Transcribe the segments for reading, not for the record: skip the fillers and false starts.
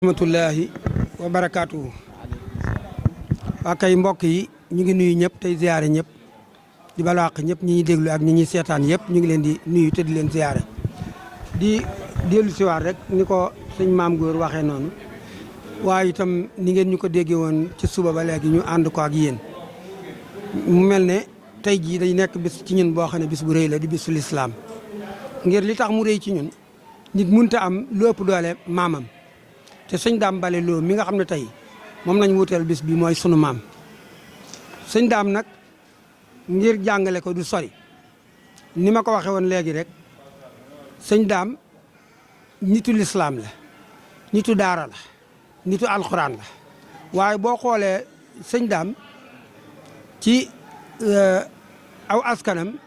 rahmatullahi wa barakaatuhu. waa kay mbokk yi ñu ngi nuyu ñëpp tey ziare ñëpp di balaax ñëpp ñi ñuy déglu ak ñi ñuy seetaan yëpp ñu ngi leen di nuyu te di leen ziare di dellu siwaat rek ni ko sëñ maam góor waxee noonu waaye itam ni ngeen ñu ko déggee woon ci suba ba léegi ñu ànd ko ak yéen mu mel ne tey jii day nekk bis ci ñun boo xam ne bis bu rëy la di bisu lislaam ngir li tax mu rëy ci ñun nit munta am lu ëpp doole maamam te sëñ daam bale loo mi nga xam ne tey moom lañ wuteel bis bi mooy sunu maam sëñ daam nag ngir jàngale ko du sori ni ma ko waxee woon léegi rek sëñ daam nitu lislaam la nitu daara la nitu alxuraan la waaye boo xoolee sëñ daam ci aw askanam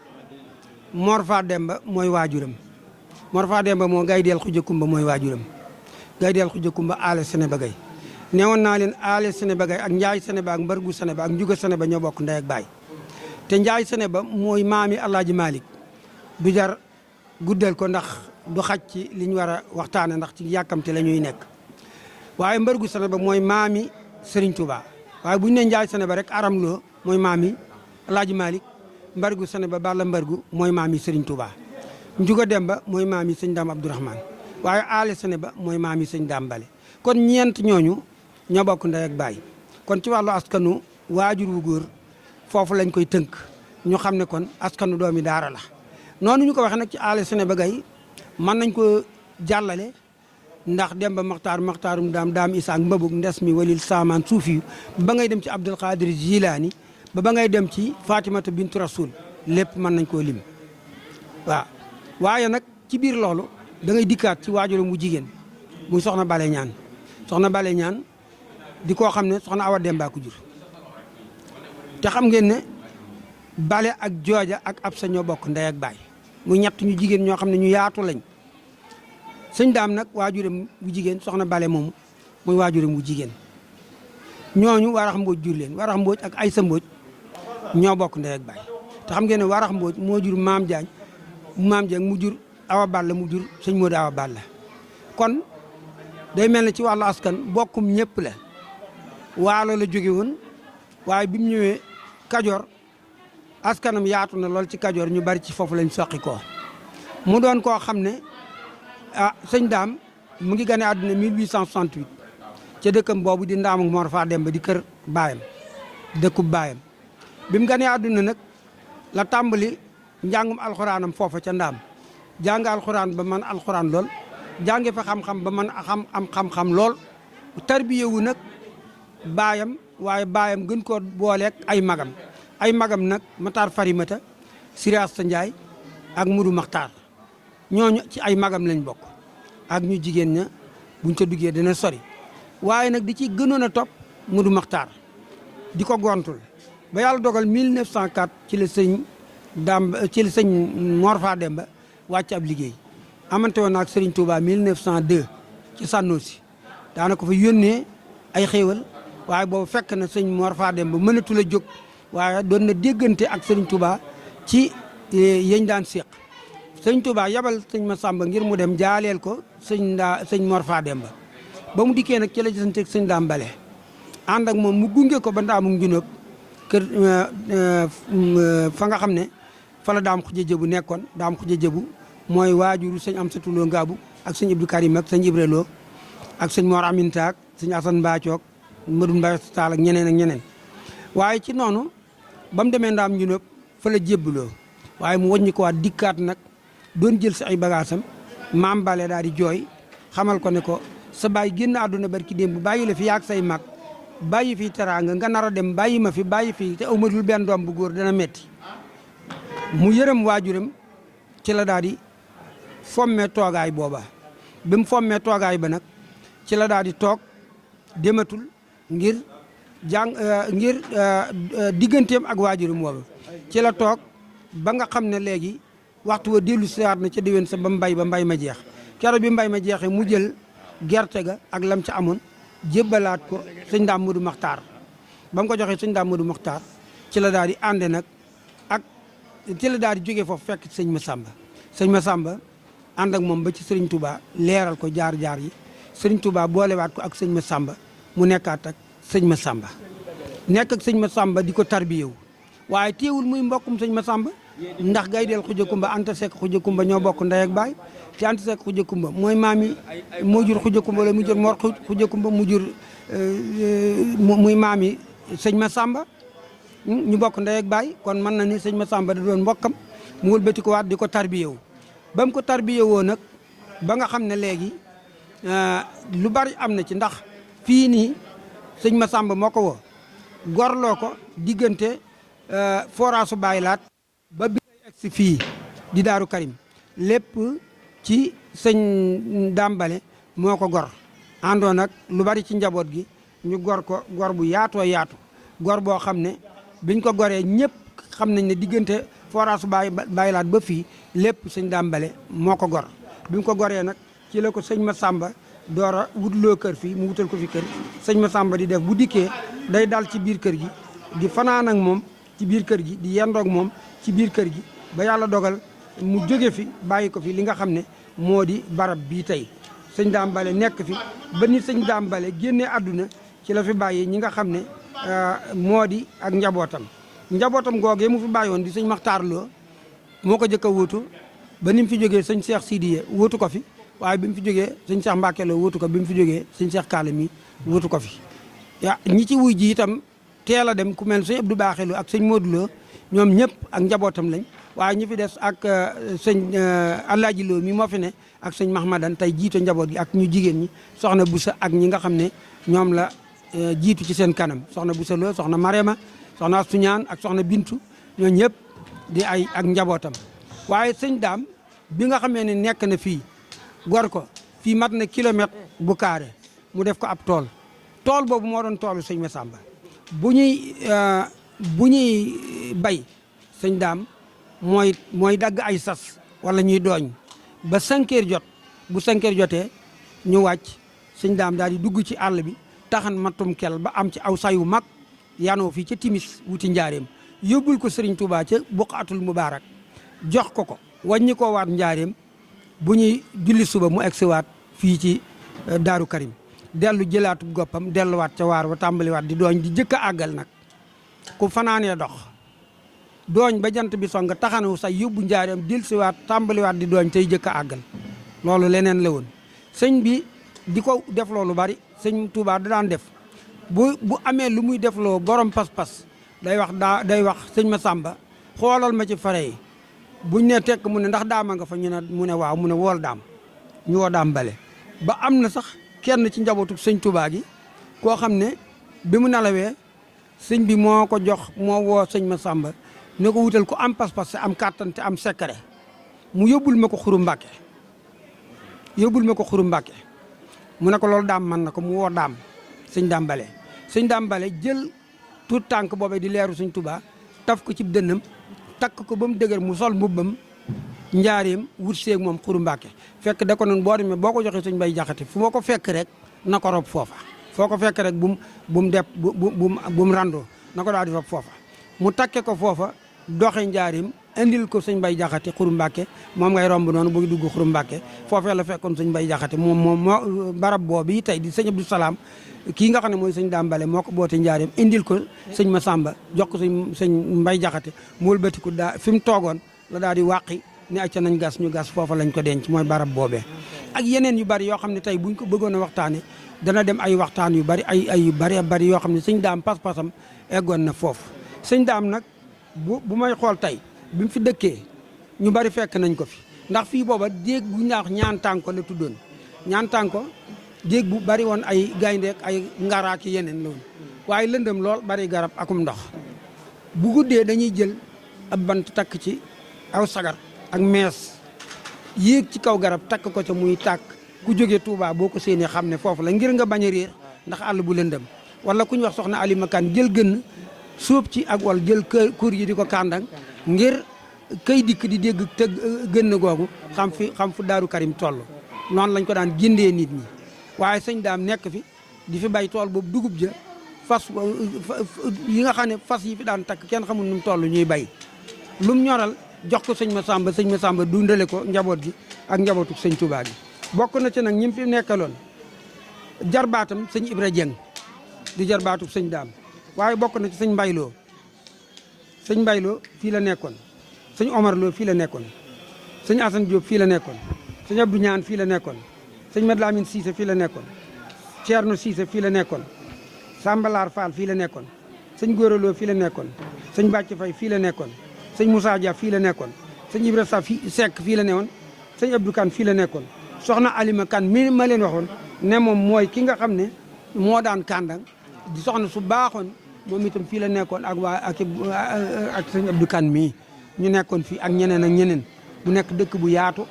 Mor Faa Demba mooy waajuram Mor Faa Demba moo gaydeel xuja kumba mooy waajuram gaydeel xuja kumba aale Sénéba gay neewoon naa leen aale Sénéba gay ak njaay Sénéba ak mbargu Sénéba ak njuga Sénéba ñoo bokk ndey ak baay te njaay Sénéba mooy maami Alaaji Malick du jar guddal ko ndax du xaj ci li ñu war a waxtaane ndax ci yàkkamte la ñuy nekk waaye mbargu Sénéba mooy maami Serigne Touba waaye bu ñu ne njaay Sénéba rek aram loo mooy maami Alaaji Malick mbargu Sénéba balla mbargu mooy maami Serigne Touba njuga Demba mooy maami sëñ Daam Abdourahmane waaye aale Sénéba mooy maami sëñ Daam Bale kon ñeent ñooñu ñoo bokk ndey ak baay kon ci wàllu askanu waajur wu góor foofu lañ koy tënk ñu xam ne kon askanu doomi daara la noonu ñu ko waxee nag ci aale Sénéba gay mën nañ ko jàllale ndax Demba maxtaarum daam isaak mbabug ndes mi walil saamaan suufi ba ngay dem ci Abdul Qadir Jilaani ba ngay dem ci Fatimata bintu Rasul lépp mën nañ koo lim waaw waaye nag ci biir loolu da ngay dikkaat ci waajuram mu jigéen muy soxna Bale ñaan soxna Bale ñaan di koo xam ne soxna Awa Demba ko jur te xam ngeen ne Bale ak Jooja ak Absa ñoo bokk ndey ak baay muy ñett ñu jigéen ñoo xam ne ñu yaatu lañ sëñ daam nag waajuram bu jigéen soxna Bale moomu muy waajuram bu jigéen ñooñu warax mbooj jur leen warax mbooj ak Aysa mbooj ñoo bokk ndey ak baay te xam ngeen ne warax mbooj moo jur maam Jaañ mu jur Awa Balla mu jur sëñ Moodu Awa Balla kon day mel ne ci wàllu askan bokkum ñëpp la waalo la jóge woon waaye bi mu ñëwee Kajoor askanam yaatu na lool ci Kajoor ñu bari ci foofu lañ soqi koo mu doon koo xam ne sëñ daam mu ngi gane àdduna 1868 ca dëkkam boobu di Ndaamu Mor Faa Demba di kër baayam dëkkub baayam bi mu ganee àdduna nag la tàmbali njàngum alxuraanam foofa ca ndaam jàng alxuraan ba man alxuraan lool jànge fa xam-xam ba man am xam-xam lool tarbiyewu nag baayam waaye baayam gën koo booleeg ay magam nag Matar Farimata Siraas sa Njaay ak Mudu Maxtaar ñooñu ci ay magam lañ bokk ak ñu jigéen ña buñ ca duggee dina sori waaye nag di ci gënoon a topp Mudu Maxtaar di ko gontul ba yàlla dogal 1904 ci la sëñ Mor Faa Demba wàcc ab liggéey amante woon ak Serigne Touba 1902 ci Sànnoosi daana ko fa yónnee ay xéewal waaye boobu fekk na sëñ Mor Faa Demba mënatul a jóg waaye doon na déggante ak Serigne Touba ci yéñ daan séq sëñ Touba yabal sëñ Masamba ngir mu dem jaaleel ko sëñ Mor Faa Demba ba mu dikkee nag ci la gisante ak sëñ Daam Bale ànd ak moom mu gunge ko ba Ndaamu Njunóob kër fa nga xam ne fa la daam xuja jëbu nekkoon daam xuja jëbu mooy waajuru sëñ Amsatu Lo Ngaabu ak sëñ Abdou Karim ak sëñ Ibra Lo ak sëñ Mor Aminta ak sëñ Asan Mbaacook Madu Mbay Taal ak ñeneen waaye ci noonu ba mu demee Ndaam Njunóob fa la jébbaloo waaye mu wàññi ko waat dikkaat nag doon jël si ay bagaasam maam Bale daal di jooy xamal ko ne ko sa baay génn àdduna barki démb bàyyi la fi yaag say mag bàyyi fi teraanga nga nar a dem bàyyi ma fi bàyyi fi te amadul benn doom bu góor dana metti mu yërëm waajuram ci la daal di fommee toogaay booba bi mu fommee toogaay ba nag ci la daal di toog dematul ngir digganteem ak waajuram booba ci la toog ba nga xam ne léegi waxtu wa dellu siwaat na ca déwén sa ba mbay ma jeex keroog bi mbay ma jeexee mu jël gerte ga ak lam ca amoon jébbalaat ko sëñ Daam Moodu Maxtaar ba mu ko joxee sëñ Daam Moodu Maxtaar ci la daal di ànde nag ak ci la daal di jógee foofu fekk sëñ Masamba ànd ak moom ba ci Serigne Touba leeral ko jaar-jaar yi sëriñ Touba boolewaat ko ak sëñ Massamba mu nekkaat ak sëñ Massamba nekk ak sëñ Massamba di ko tarbiyewu waaye teewul muy mbokkum sëñ Massamba ndax Gaydel Xuja Kumba Anta Seck Xuja Kumba ñoo bokk ndey ak baay te Anta Seck Xuja Kumba mooy maami moo jur Xuja Kumba la mu jur Mor Xuja Kumba mu jur muy maami sëñ Massamba ñu bokk ndey ak baay kon mën na ni sëñ Massamba da doon mbokkam mu wëlbati ko waat di ko tarbiyewu ba mu ko tarbiyewoo nag ba nga xam ne léegi lu bari am na ci ndax fii nii sëñ Massamba moo ko woo gorloo ko diggante foraasu Baay Laat ba bi egsi fii di Daaru Karim lépp ci sëñ Dambale moo ko gor àndoon nag lu bari ci njaboot gi ñu gor ko gor bu yaatoo yaatu gor boo xam ne biñ ko goree ñëpp xam nañ ne diggante foraasu Baay Laat ba fii lépp sëñ Dambale moo ko gor bi mu ko goree nag ci la ko sëñ Massamba door a wutloo kër fii mu wutal ko fi kër sëñ Massamba di def bu dikkee day dal ci biir kër gi di fanaan ak moom ci biir kër gi di yendoog moom ci biir kër gi ba yàlla dogal mu jóge fi bàyyi ko fi li nga xam ne moo di barab bii tey sëñ Dambale nekk fi ba ni sëñ Dambale génnee àdduna ci la fi bàyyi ñi nga xam ne moo di ak njabootam googee mu fi bàyyoon di sëñ Maxtaar Lo moo ko jëkk a wuutu ba ni mu fi jógee sëñ Cheikh Sidiye wuutu ko fi waaye bi mu fi jógee sëñ Cheikh Mbacke Lo wuutu ko bi mu fi jógee sëñ Cheikh Kaale mi wuutu ko fi ñi ci wuy ji itam teel a dem ku mel sëñ Abdou Baaxelu ak sëñ Modou Lo ñoom ñëpp ak njabootam lañ waaye ñi fi des ak sëñ Alaaji Lo mi moo fi ne ak sëñ Mahmadan tey jiite njaboot gi ak ñu jigéen ñi soxna Busa ak ñi nga xam ne ñoom la jiitu ci seen kanam soxna Busa Lo soxna Marema soxna Astuñaan ak soxna Bintu ñoo ñëpp di ay ak njabootam waaye sëñ Daam bi nga xamee ne nekk na fii gor ko fii mat na kilomètre bu carré mu def ko ab tool boobu moo doon toolu sëñ Massamba bu ñuy bay sëñ Daam mooy dagg ay sas wala ñuy dooñ ba 5 heures jot bu 5 heures jotee ñu wàcc sëñ Daam daal di dugg ci àll bi taxan mattum kel ba am ci aw sayu mag yanoo fii ca timis wuti njaareem yóbbul ko Serigne Touba ca Buqaatul Mubaarak jox ko wàññi ko waat njaareem bu ñuy julli suba mu egsiwaat fii ci Daaru Karim dellu jëlaatu goppam delluwaat ca waar wa tàmbaliwaat di dooñ di jëkk a àggal nag ku fanaanee dox dooñ ba jant bi song taxanu sa yóbbu njaareem dellusiwaat tàmbaliwaat di dooñ tey jëkk a àggal loolu leneen la woon sëñ bi di ko def loolu bari sëñ Touba da daan def bu amee lu muy defloo borom pas-pas day wax sëñ Massamba xoolal ma ci fare yi buñ ne tekk mu ne ndax daama nga fa ñu ne mu ne waaw mu ne wool daam ñu woo Dambale ba am na sax kenn ci njabootu sëñ Touba gi koo xam ne bi mu nalawee sëñ bi moo ko jox moo woo sëñ Massamba ne ko wutal ko am pas-pas te am kàttan te am secret mu yóbbul ma ko Xuru Mbàkke mu ne ko loolu daam man na ko mu woo daam sëñ Dambale jël tuut tànk boobee di leeru sëñ Touba taf ko ci dënnam takk ko ba mu dëgër mu sol mbubbam njaareem wut seeg moom Xuru Mbàkke fekk da ko noonu boo demee boo ko joxee sëñ Bay Jaxate fu ma ko fekk rek na ko rob foofa foo ko fekk rek bu mu randoo na ko daal di rob foofa mu takke ko foofa doxe njaareem indil ko sëñ Bay Jaxate Xuru Mbàkke moom ngay romb noonu bu dugg Xuru Mbàkke foofee la fekkoon sëñ Bay Jaxate moo barab boobu tey di sëñ Abdou Salaam kii nga xam ne mooy sëñ Dambale moo ko boote njaareem indil ko sëñ Massamba jox ko sëñ Mbay Jaxate mu wëlbatiku daa fi mu toogoon la daal di wàqi ni acca nañ gas ñu gas foofa lañ ko denc mooy barab boobee ak yeneen yu bari yoo xam ne tey buñ ko bëggoon a waxtaane dana dem ay waxtaan yu bari ay yu bari yoo xam ne sëñ Daam pas-pasam eggoon na foofu sëñ Daam nag bu may xool tey bi mu fi dëkkee ñu bari fekk nañ ko fi ndax fii booba déeg bu ñaax ñaan tànko la tuddoon ñaan tànko déeg bu bari woon ay gayndeek ay ngaraaki yeneen loolu waaye lëndëm lool bari garab akum ndox bu guddee dañuy jël ab bant takk ci aw sagar ak mees yéeg ci kaw garab takk ko ca muy tàkk ku jógee Touba boo ko séenee xam ne foofu la ngir nga bañ a réer ndax àll bu lëndëm wala ku ñu wax soxna Alima Kan jël gën sóob ci ak wal jël kur yi di ko kàndang ngir kay dikk di dégg te gën googu xam fu Daaru Karim toll noonu lañ ko daan gindee nit ñi waaye sëñ Daam nekk fi di fi bay tool boobu dugub ja fas yi nga xam ne fas yi fi daan takk kenn xamul nu mu toll ñuy bay lum ñoral jox ko sëñ Massamba dundale ko njaboot gi ak njabootu sëñ Touba gi bokk na ci nag ñi fi nekkaloon jarbaatam sëñ Ibra Dieng di jarbaatu sëñ Daam waaye bokk na ci sëñ Mbayloo sëñ Mbayloo fii la nekkoon sëñ Omar Lo fii la nekkoon sëñ Assane Diop fii la nekkoon sëñ Abdou Ñaan fii la nekkoon sëñ Mad Lamine Cissé fii la nekkoon Thierno Cissé fii la nekkoon Sambalaar Fall fii la nekkoon sëñ Góoraloo fii la nekkoon sëñ Bàcc Fay fii la nekkoon sëñ Moussa Dia fii la nekkoon sëñ Ibra Sa Seck fii la newoon sëñ Abdou Kane fii la nekkoon soxna Alima Kane mi ma leen waxoon ne moom mooy ki nga xam ne moo daan kàndang di soxna su baaxoon moom itam fii la nekkoon ak waa ak sëñ Abdou Kane mii ñu nekkoon fii ak ñeneen ak ñeneen mu nekk dëkk bu yaatu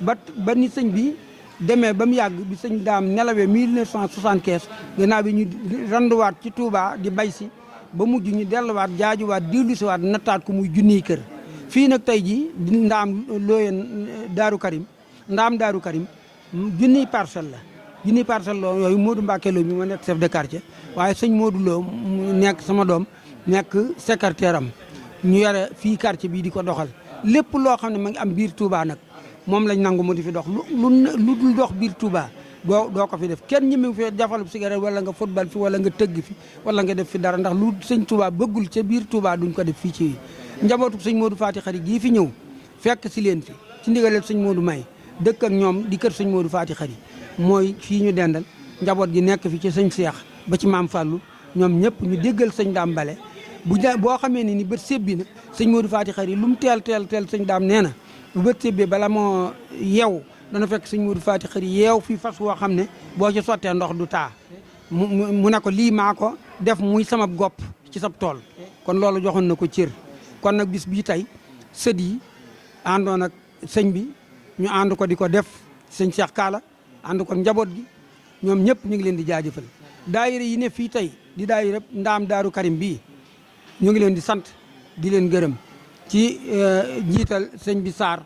ba ni sëñ bi demee ba mu yàgg bi sëñ Daam nelawee 1975 gannaaw bi ñu randuwaat ci Touba di bay si ba mujj ñu delluwaat jaajuwaat dellusiwaat nattaat ko muy junniy kër fii nag tey jii ndaam looyeen Daaru Karim ndaam Daaru Karim junniy parcelle la junniy parcelle la yooyu Modou Mbacke Lo bi ma nekk chef de quartier waaye sëñ Modou Lo mu nekk sama doom nekk secrétaire am ñu yore fii quartier bii di ko doxal lépp loo xam ne ma ngi am biir Touba nag moom lañ nangu mu di fi dox lu dul dox biir Touba doo ko fi def kenn ñi mu fi jafalub cigarette wala nga football fi wala nga tëgg fi wala nga def fi dara ndax lu sëñ Touba bëggul ca biir Touba duñ ko def fii ci njabootu sëñ Modou Fati Xari gii fi ñëw fekk si leen fi ci ndigaleel sëñ Modou May dëkk ak ñoom di kër sëñ Modou Fati Xari mooy fii ñu dendal njaboot gi nekk fi ci sëñ Seex ba ci maam Fallou ñoom ñëpp ñu déggal sëñ Daam Bale boo xamee ne ni bët sébbi na sëñ Modou Fati Xari lu mu teel sëñ Daam nee na bu bët sébbee bala moo yeew dana fekk sëñ Modou Fati Xari yeew fii fas woo xam ne boo ci sottee ndox du taa mu ne ko lii maa ko def muy sama gopp ci sab tool kon loolu joxoon na ko cër kon nag bis bii tey sët yi àndoon ak sëñ bi ñu ànd ko di ko def sëñ Cheikh Kaala ànd ko njaboot gi ñoom ñëpp ñu ngi leen di jaajëfal daayira yi ne fii tey di daayira ndaam Daaru Karim bii ñu ngi leen di sant di leen gërëm ci njiital sëñ bi Sarr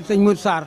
sëñ Modou Sarr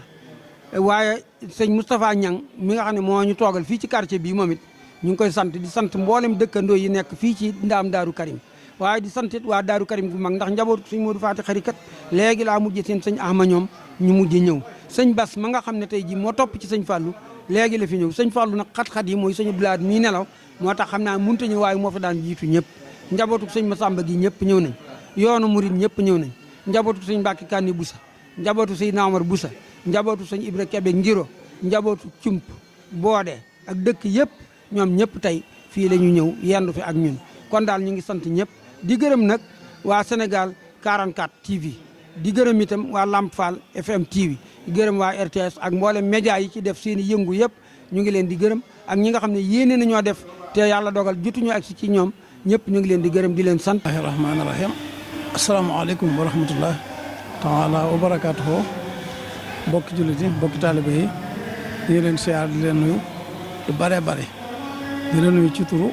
waaye sëñ Moustapha Niang mi nga xam ne moo ñu toogal fii ci quartier bii moom it ñu ngi koy sant di sant mboolem dëkkandoo yi nekk fii ci ndaam Daaru Karim waaye di sant it waa Daaru Karim gu mag ndax njaboot sëñ Modou Fati Xari kat léegi laa mujjee seen sëñ Ahma ñoom ñu mujjee ñëw sëñ Bas ma nga xam ne tey ji moo topp ci sëñ Fallou léegi la fi ñëw sëñ Fallou nag xat-xat yi mooy sëñ Blaat mii nelaw moo tax xam naa mënut a ñëw waaye moo fi daan jiitu ñëpp njabootu sëñ Massamba gi ñëpp ñëw nañ yoonu murid ñëpp ñëw nañ njabootu sëñ Mbacke Kanni Boussa njabootu sëñ Naamar Boussa njabootu sëñ Ibra Kebe Ngiro njabootu Cump Boode ak dëkk yëpp ñoom ñëpp tey fii la ñu ñëw yendu fi ak ñun kon daal ñu ngi sant ñëpp di gërëm nag waa Sénégal 44 TV di gërëm itam waa Lamp Fall FM TV di gërëm waa RTS ak mboolem média yi ci def seen i yëngu yëpp ñu ngi leen di gërëm ak ñi nga xam ne yéene nañoo def te yàlla dogal jotuñu agsi ci ñoom ñëpp ñu ngi leen di gërëm di leen sant. rahmaani rahim asalaamaaleykum wa rahmatullah taala wa barakaatuhu bokki jullit yi bokki taalibe yi di ngi leen siyaar di leen nuyu lu bare bare di leen nuyu ci turu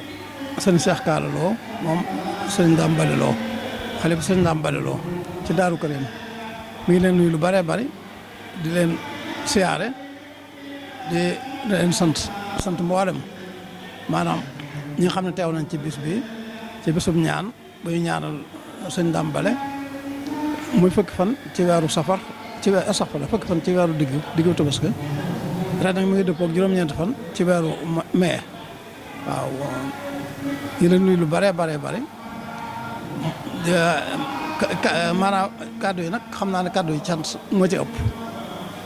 sëñ Cheikh Kaala Lo moom sëñ Daam Bale Lo xale bi sëñ Daam Bale Lo ci Daaru Karim mi ngi leen nuyu lu bare bare di leen siyaare di leen sant mboolem maanaam ñi nga xam ne teew nañ ci bis bi ci bisum ñaan bu ñu ñaanal sëñ Daam Bale muy fukki fan ci weeru safar ci weeru safar la fukki fan ci weeru diggu Tabaski ren nag mi ngi dëppoo ak juróom-ñeenti fan ci weeru mai waaw di leen nuyu lu bare bare bare maanaam kàddu yi nag xam naa ne kàddu yi cant moo ci ëpp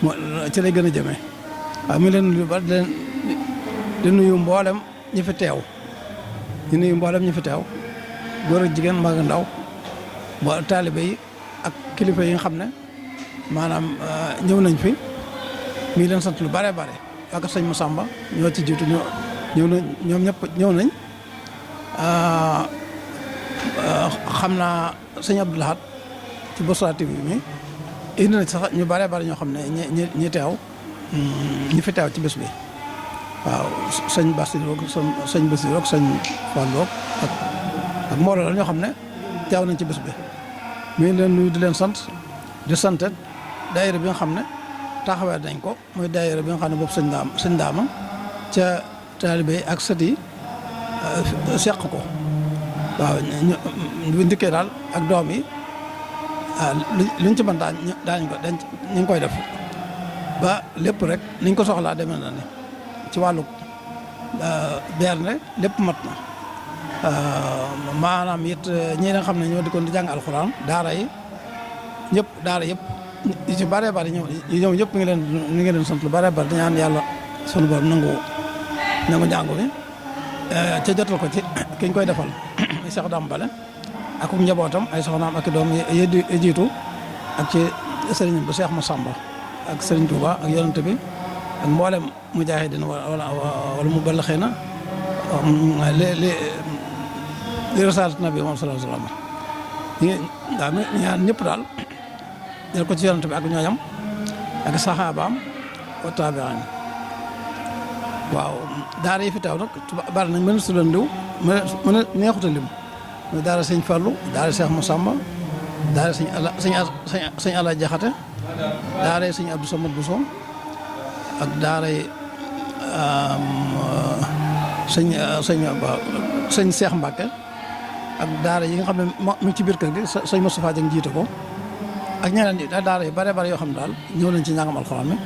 moo ci lay gën a jëmee waaw mi leen nuyu bari di nuyu mboolem ñi fi teew di nuyu mboolem ñi fi teew góor ak jigéen mag ak ndaw bo taalibe yi ak kilifa yi nga xam ne maanaam ñëw nañ fi mi ngi leen sant lu bare bare ak sëñ Massamba ñoo ci jiitu ñëw nañ ñoom ñëpp ñëw nañ xam naa sëñ Abdou Lahad ci Bichri TV mi indi na sax ñu bare bare ñoo xam ne ñi teew ñi fi teew ci bés bi waaw sëñ Bassirou sëñ Bassirou ak sëñ Fallou ak mbooloo la ñoo xam ne teew nañ ci bés bi mi ngi leen nuyu di leen sant di santet daayira bi nga xam ne taxawee dañ ko muy daayira bi nga xam ne boobu sëñ daama ca taalibe ak sët yi seq ko waaw ñu ndikkee daal ak doom yi luñ ci mën daañ ko ñu ngi koy def ba lépp rek niñ ko soxlaa demee na ni ci wàllu berne lépp mat na maanaam it ñi nga xam ne ñoo dikkoon di jàng alxuraan daara yi ñëpp daara yëpp yi ci bëree bëri ñoom ñëpp ñu ngi leen sant lu bëree bëri di ñaan yàlla sunu borom nangu njàngu mi ca jotal ko ci ki ñu koy defal Cheikh Dame Bale ak njabootam ay soxnaam ak doom yi jiitu ak ci sëriñ bu Cheikh Massamba ak sëriñ Touba ak yonent bi ak mboolem mujaahidin wala mu ball xëy na li risalat nabi moom sallallahu alayhi wa sallam daal ñaan ñëpp daal jël ko ci yonent bi ak ñooñam ak saxaabaam wa taabi'in waaw daara yi fi teew nag bari nañ mën su leen liw mën a neexuta lim muy daara sëñ Fallou daara Cheikh Massamba daara sëñ Ala Jaxate daara sëñ Abdou Samad Bousso ak daara sëñ Cheikh Mbacke ak daara yi nga xam ne mu ci biir kër gi sëñ Moustapha Dieng jiite ko ak ñeneen ñi daara yu bare bare yoo xam ne daal ñëw nañ ci njàngam alxuraan mi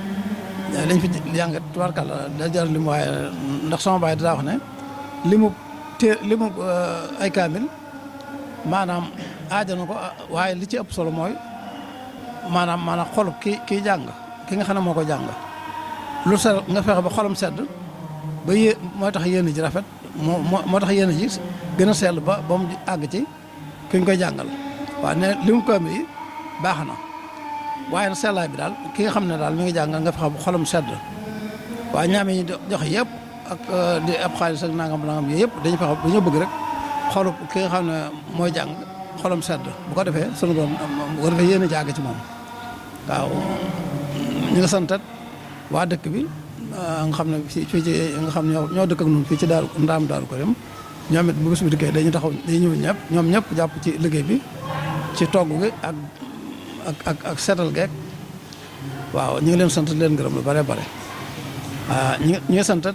lañ fi jàngat tubaarkàlla da jar lim waaye ndax sama baay daa wax ne limu ay kaamil maanaam aajana ko waaye li ci ëpp solo mooy maanaam xolu kii jàng ki nga xam ne moo ko jàng lu sell nga fexe ba xolam sedd ba mooy tax yéen ji rafet moo tax yéen ji gën a sell ba mu àgg ci ki ñu koy jàngal waaye ne limu kaamil yi baax na waaye nag sellaay bi daal ki nga xam ne daal mi ngi jàngal nga fexe ba xolam sedd waaye ñaam yi joxe yëpp ak di ab xaalis ak nangam yi yëpp dañu fexe dañoo bëgg rek xolu ki nga xam ne mooy jàng xolam sedd bu ko defee sunu borom bu ko defee yéen a jàng ci moom waaw ñu nga santat waa dëkk bi nga xam ne fii ci nga xam ne ñoo dëkk ak ñun fii ci daaru ndaam daaru ko dem ñoom it bu bés bi dikkee dañu taxaw dañu ñëw ñoom ñëpp jàpp ci liggéey bi ci togg gi ak seetal geek waaw ñu ngi leen sant leen gërëm lu bare bare ñu ngi sant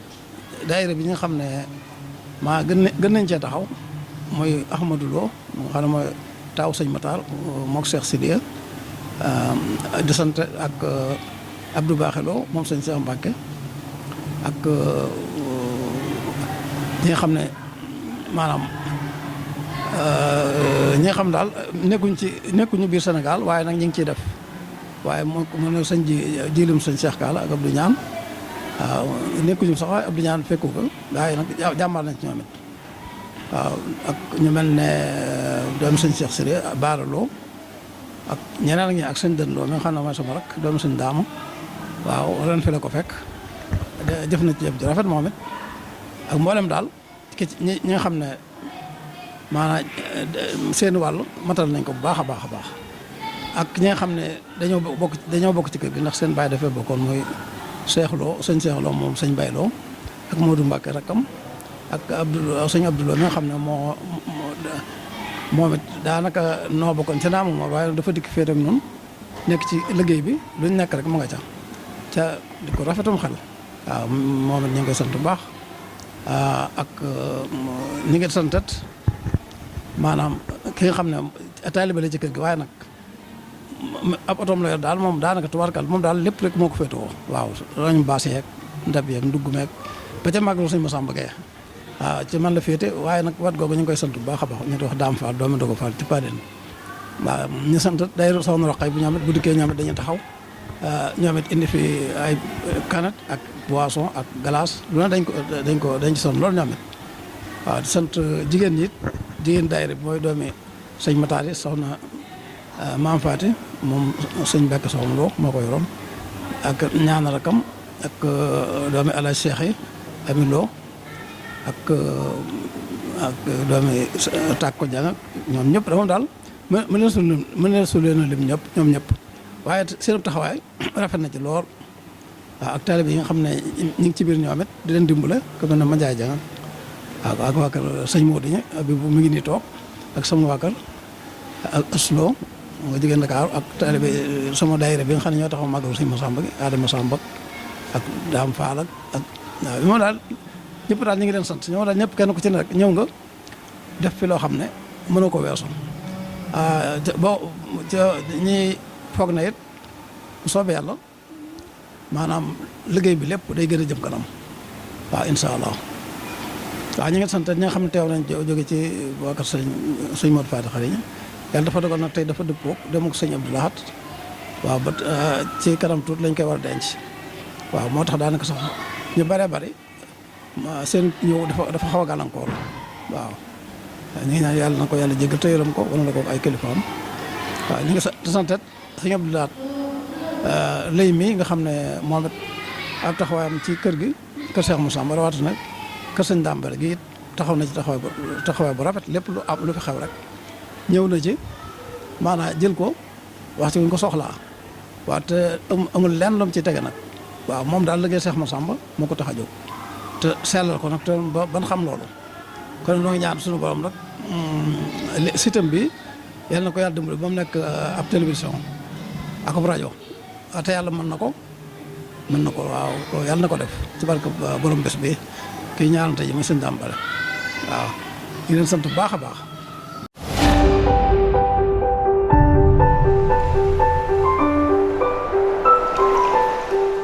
daayira bi ñi nga xam ne gën nañ cee taxaw mooy Ahmadou Lo nga xam ne mooy taaw sëñ Matar mook Cheikh Sidiya di sant ak Abdou Baxé Lo moom sëñ Cheikh Mbacke ak ñi nga xam ne maanaam ñi nga xam daal nekkuñu biir Sénégal waaye nag ñu ngi ciy def waaye mu ne sëñ jilim sëñ Cheikh Kaala ak Abdou Ñaan waaw nekkuñu sax waaye Abdou Ñaan fekku ko waaye nag jàmbaar nañ ci ñoom it waaw ak ñu mel ne doomu sëñ Cheikh Siré Baara Lo ak ñeneen ak ñi ak sëñ Dën Lo mi nga xam ne mooy sama rak doomu sëñ Daama waaw ren fi la ko fekk jëf na ci jëf ji rafet moom it ak mboolem daal ñi nga xam ne maanaam seen wàll matal nañ ko bu baax a baax a baax ak ñi nga xam ne dañoo bokk ci kër gi ndax seen baay dafay bokkoon mooy Cheikh Lo sëñ Cheikh Lo moom sëñ Baye Lo ak Modou Mbacke rakkam ak sëñ Abdou Lo mi nga xam ne moom it daanaka noo bokkoon ca naamu ma waaye dafa dikk féet ak noonu nekk ci liggéey bi luñ nekk rek mu nga ca di ko rafetum xel waaw moom it ñu ngi koy sant bu baax ak ñi ngi santat maanaam ki nga xam ne taalibe la ci kër gi waaye nag ab otoom la yor daal moom daanaka tubaarkal moom daal lépp rek moo ko féetewoo waaw rañu baas yeeg ndab yeeg ndugg meeg ba ca màggalu sëñ Massamba Gueye waaw ci man la féete waaye nag wat googu ñu ngi koy sant bu baax a baax ñu di wax Daam Fall doomi Dogo Fall ci Paden waaw ñu sant day soxna Roqay bu ñoom it bu dikkee ñoom it dañuy taxaw ñoom it indi fi ay canette ak boisson ak glace lu ne dañ ci sonn loolu ñoom it waaw di sant jigéen ñi it jigéen daayira bi mooy doomi sëñ Matar yi soxna Maam Faati moom sëñ Bekk soxna Lo moo ko yoroon ak ñaana rakam ak doomi Alaaj Cheikh yi Ami Lo ak doomi Tàkko Jàng ñoom ñëpp moom daal mën leen su leen lim ñëpp ñoom ñëpp waaye seen taxawaay rafet na ci lool waaw ak taalibe yi nga xam ne ñu ngi ci biir ñoom it di leen dimbale ko mel ne Mandiaye Jàng waaw ak waa kër sëñ Modou ñi bi mi ngi nii toog ak sama waa kër ak Aslo nga jigéen Dakar ak taalibe sama daayira bi nga xam ne ñoo taxaw màggal sëñ Massamba gi Adama Samba ak Daam Faal ak waaw moom daal ñëpp daal ñu ngi leen sant ñoom daal ñëpp kenn ku ci ne rek ñëw nga def fi loo xam ne mënoo ko weesu ñi foog na it soobee yàlla maanaam liggéey bi lépp day gën a jëm kanam waaw incha allah waaw ñu ngi sant ñi nga xam ne teew nañ jóge ci waa kër sëñ Modou Faty Khary yàlla dafa dogal nag tey dafa dëppoo dem ak sëñ Abdou Lahad waaw ba ci kanam tuut lañ koy war a denc waaw moo tax daanaka sax ñu bëree bëri seen ñëw dafa xaw a gàllankoor waaw ñu ngi ñaan yàlla na ko yàlla jéggal te yërëm ko wala na ko ay kilifaam waaw ñu ngi santet sëñ Abdou Lahad lay mi nga xam ne moom it ab taxawaayam ci kër gi kër Cheikh Moussa Mbar waatu nag kër sëñ Dambal gi it taxaw na ci taxawaay bu rafet lépp lu fi xew rek ñëw na ci maanaam jël ko waxtu wuñ ko soxlaa waaw te amul lenn lu mu ci tege nag waaw moom daal liggéey Cheikh Moussa Mbar moo ko tax a jóg te sellal ko nag te ban xam loolu kon noo ngi ñaan suñu borom nag système bi yal na ko yàlla dimbali ba mu nekk ab télévision ak ab rajo te yàlla mën na ko waaw yàlla na ko def ci barke borom bés bi kii ñaanante ji muy sëñ Dambal waaw di leen sant bu baax a baax